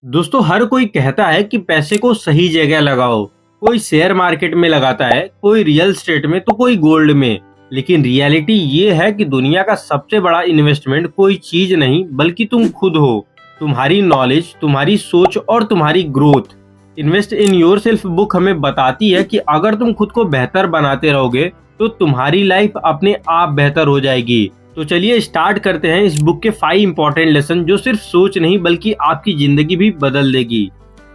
दोस्तों हर कोई कहता है कि पैसे को सही जगह लगाओ। कोई शेयर मार्केट में लगाता है, कोई रियल एस्टेट में, तो कोई गोल्ड में। लेकिन रियलिटी ये है कि दुनिया का सबसे बड़ा इन्वेस्टमेंट कोई चीज नहीं बल्कि तुम खुद हो। तुम्हारी नॉलेज, तुम्हारी सोच और तुम्हारी growth. Invest in yourself book हमें बताती है कि अगर तुम खुद को बेहतर बनाते रहोगे तो तुम्हारी लाइफ अपने आप बेहतर हो जाएगी। तो चलिए स्टार्ट करते हैं इस बुक के 5 इंपॉर्टेंट लेसन जो सिर्फ सोच नहीं बल्कि आपकी जिंदगी भी बदल देगी।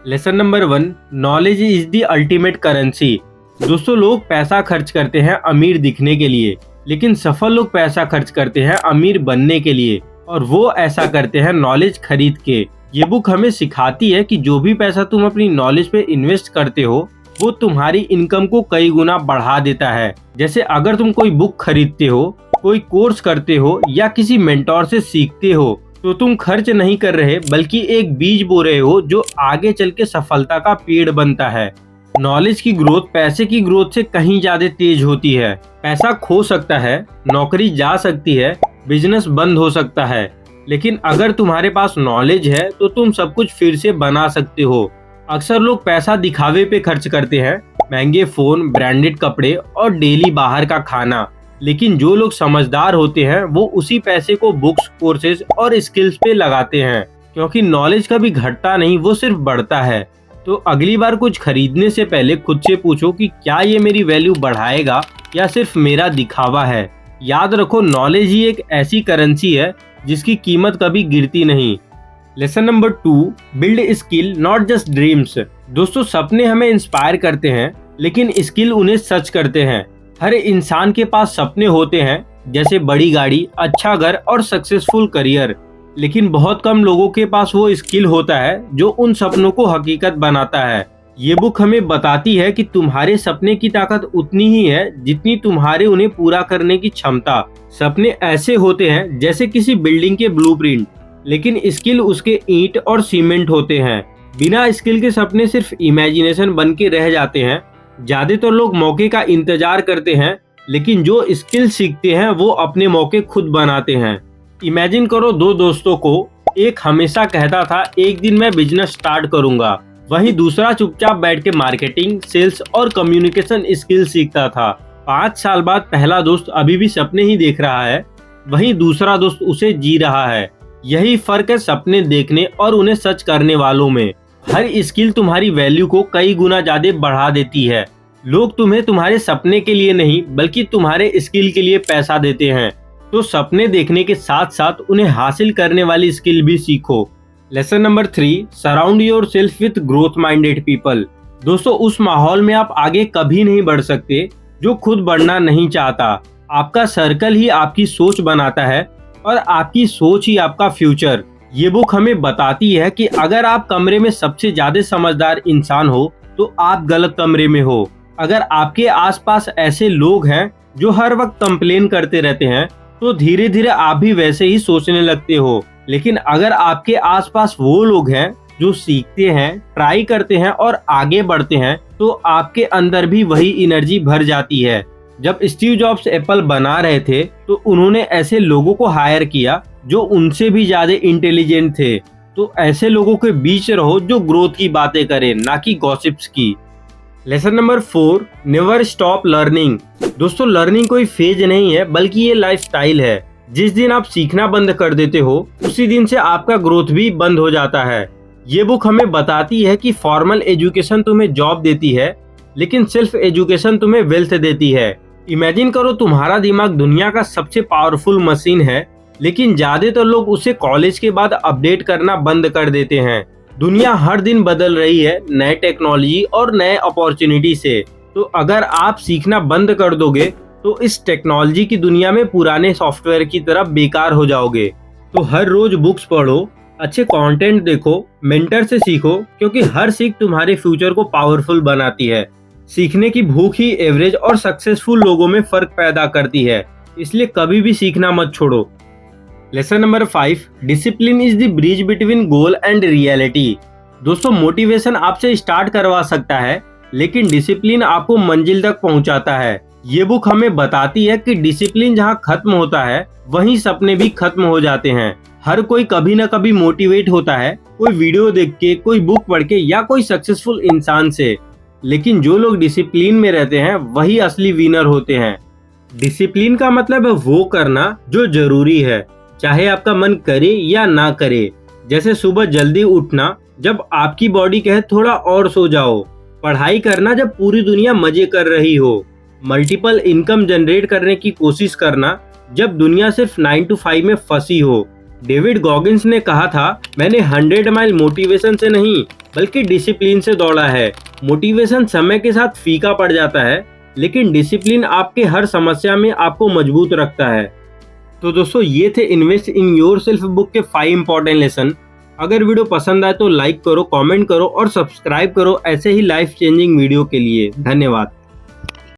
Lesson number 1, knowledge is the ultimate currency. दोस्तों लोग पैसा खर्च करते हैं अमीर दिखने के लिए, लेकिन सफल लोग पैसा खर्च करते हैं अमीर बनने के लिए, और वो ऐसा करते हैं नॉलेज खरीद के। ये बुक हमें सिखाती है कि जो भी पैसा तुम अपनी नॉलेज पे इन्वेस्ट करते हो वो तुम्हारी इनकम को कई गुना बढ़ा देता है। जैसे अगर तुम कोई बुक खरीदते हो, कोई कोर्स करते हो या किसी मेंटोर से सीखते हो तो तुम खर्च नहीं कर रहे बल्कि एक बीज बो रहे हो जो आगे चल के सफलता का पेड़ बनता है। नॉलेज की ग्रोथ पैसे की ग्रोथ से कहीं ज्यादा तेज होती है। पैसा खो सकता है, नौकरी जा सकती है, बिजनेस बंद हो सकता है, लेकिन अगर तुम्हारे पास नॉलेज है तो तुम सब कुछ फिर से बना सकते हो। अक्सर लोग पैसा दिखावे पे खर्च करते हैं, महंगे फोन, ब्रांडेड कपड़े और डेली बाहर का खाना। लेकिन जो लोग समझदार होते हैं वो उसी पैसे को बुक्स, कोर्सेज और स्किल्स पे लगाते हैं, क्योंकि नॉलेज कभी घटता नहीं, वो सिर्फ बढ़ता है। तो अगली बार कुछ खरीदने से पहले खुद से पूछो कि क्या ये मेरी वैल्यू बढ़ाएगा या सिर्फ मेरा दिखावा है। याद रखो, नॉलेज ही एक ऐसी करेंसी है जिसकी कीमत कभी गिरती नहीं। Lesson number 2, build skill not just dreams. दोस्तों सपने हमें इंस्पायर करते हैं लेकिन स्किल उन्हें सच करते हैं। हर इंसान के पास सपने होते हैं, जैसे बड़ी गाड़ी, अच्छा घर और सक्सेसफुल करियर, लेकिन बहुत कम लोगों के पास वो स्किल होता है जो उन सपनों को हकीकत बनाता है। ये बुक हमें बताती है कि तुम्हारे सपने की ताकत उतनी ही है जितनी तुम्हारे उन्हें पूरा करने की क्षमता। सपने ऐसे होते हैं जैसे किसी बिल्डिंग के ब्लूप्रिंट, लेकिन स्किल उसके ईंट और सीमेंट होते हैं। बिना स्किल के सपने सिर्फ इमेजिनेशन बन के रह जाते हैं। ज्यादातर लोग मौके का इंतजार करते हैं, लेकिन जो स्किल सीखते हैं वो अपने मौके खुद बनाते हैं। इमेजिन करो दो दोस्तों को, एक हमेशा कहता था एक दिन मैं बिजनेस स्टार्ट करूंगा, वहीं दूसरा चुपचाप बैठ के मार्केटिंग, सेल्स और कम्युनिकेशन स्किल सीखता था। 5 साल बाद पहला दोस्त अभी भी सपने ही देख रहा है, वहीं दूसरा दोस्त उसे जी रहा है। यही फर्क है सपने देखने और उन्हें सच करने वालों में। हर स्किल तुम्हारी वैल्यू को कई गुना ज्यादा बढ़ा देती है। लोग तुम्हें तुम्हारे सपने के लिए नहीं बल्कि तुम्हारे स्किल के लिए पैसा देते हैं। तो सपने देखने के साथ साथ उन्हें हासिल करने वाली स्किल भी सीखो। Lesson number 3, surround your self with growth minded people. दोस्तों उस माहौल में आप आगे कभी नहीं बढ़ सकते जो खुद बढ़ना नहीं चाहता। आपका सर्कल ही आपकी सोच बनाता है और आपकी सोच ही आपका फ्यूचर। ये बुक हमें बताती है कि अगर आप कमरे में सबसे ज्यादा समझदार इंसान हो तो आप गलत कमरे में हो। अगर आपके आसपास ऐसे लोग हैं जो हर वक्त कंप्लेन करते रहते हैं तो धीरे धीरे आप भी वैसे ही सोचने लगते हो। लेकिन अगर आपके आसपास वो लोग हैं जो सीखते हैं, ट्राई करते हैं और आगे बढ़ते हैं तो आपके अंदर भी वही एनर्जी भर जाती है। जब स्टीव जॉब्स एप्पल बना रहे थे तो उन्होंने ऐसे लोगों को हायर किया जो उनसे भी ज्यादा इंटेलिजेंट थे। तो ऐसे लोगों के बीच रहो जो ग्रोथ की बातें करें, ना कि गॉसिप्स की। Lesson number 4, never stop learning. दोस्तों लर्निंग कोई फेज नहीं है बल्कि ये लाइफस्टाइल है। जिस दिन आप सीखना बंद कर देते हो उसी दिन से आपका ग्रोथ भी बंद हो जाता है। ये बुक हमें बताती है कि फॉर्मल एजुकेशन तुम्हें जॉब देती है, लेकिन सेल्फ एजुकेशन तुम्हें वेल्थ देती है। इमेजिन करो तुम्हारा दिमाग दुनिया का सबसे पावरफुल मशीन है, लेकिन ज्यादातर लोग उसे कॉलेज के बाद अपडेट करना बंद कर देते हैं। दुनिया हर दिन बदल रही है, नए टेक्नोलॉजी और नए अपॉर्चुनिटी से। तो अगर आप सीखना बंद कर दोगे तो इस टेक्नोलॉजी की दुनिया में पुराने सॉफ्टवेयर की तरफ बेकार हो जाओगे। तो हर रोज बुक्स पढ़ो, अच्छे कंटेंट देखो, मेंटर से सीखो, क्योंकि हर सीख तुम्हारे फ्यूचर को पावरफुल बनाती है। सीखने की भूख ही एवरेज और सक्सेसफुल लोगों में फर्क पैदा करती है, इसलिए कभी भी सीखना मत छोड़ो। Lesson number 5, discipline is the bridge between goal and reality. दोस्तों मोटिवेशन आपसे स्टार्ट करवा सकता है, लेकिन डिसिप्लिन आपको मंजिल तक पहुंचाता है। ये बुक हमें बताती है कि डिसिप्लिन जहाँ खत्म होता है वहीं सपने भी खत्म हो जाते हैं। हर कोई कभी ना कभी मोटिवेट होता है, कोई वीडियो देख के, कोई बुक पढ़ के या कोई सक्सेसफुल इंसान से। लेकिन जो लोग डिसिप्लिन में रहते हैं वही असली विनर होते हैं। डिसिप्लिन का मतलब है वो करना जो जरूरी है, चाहे आपका मन करे या ना करे। जैसे सुबह जल्दी उठना जब आपकी बॉडी कहे थोड़ा और सो जाओ, पढ़ाई करना जब पूरी दुनिया मजे कर रही हो, मल्टीपल इनकम जनरेट करने की कोशिश करना जब दुनिया सिर्फ 9 to 5 में फंसी हो। डेविड गॉगिंस ने कहा था, मैंने 100 माइल मोटिवेशन से नहीं बल्कि डिसिप्लिन से दौड़ा है। मोटिवेशन समय के साथ फीका पड़ जाता है, लेकिन डिसिप्लिन आपके हर समस्या में आपको मजबूत रखता है। तो दोस्तों, ये थे इन्वेस्ट इन योरसेल्फ बुक के 5 इंपॉर्टेंट लेसन। अगर वीडियो पसंद आए तो लाइक करो, कमेंट करो और सब्सक्राइब करो ऐसे ही लाइफ चेंजिंग वीडियो के लिए। धन्यवाद।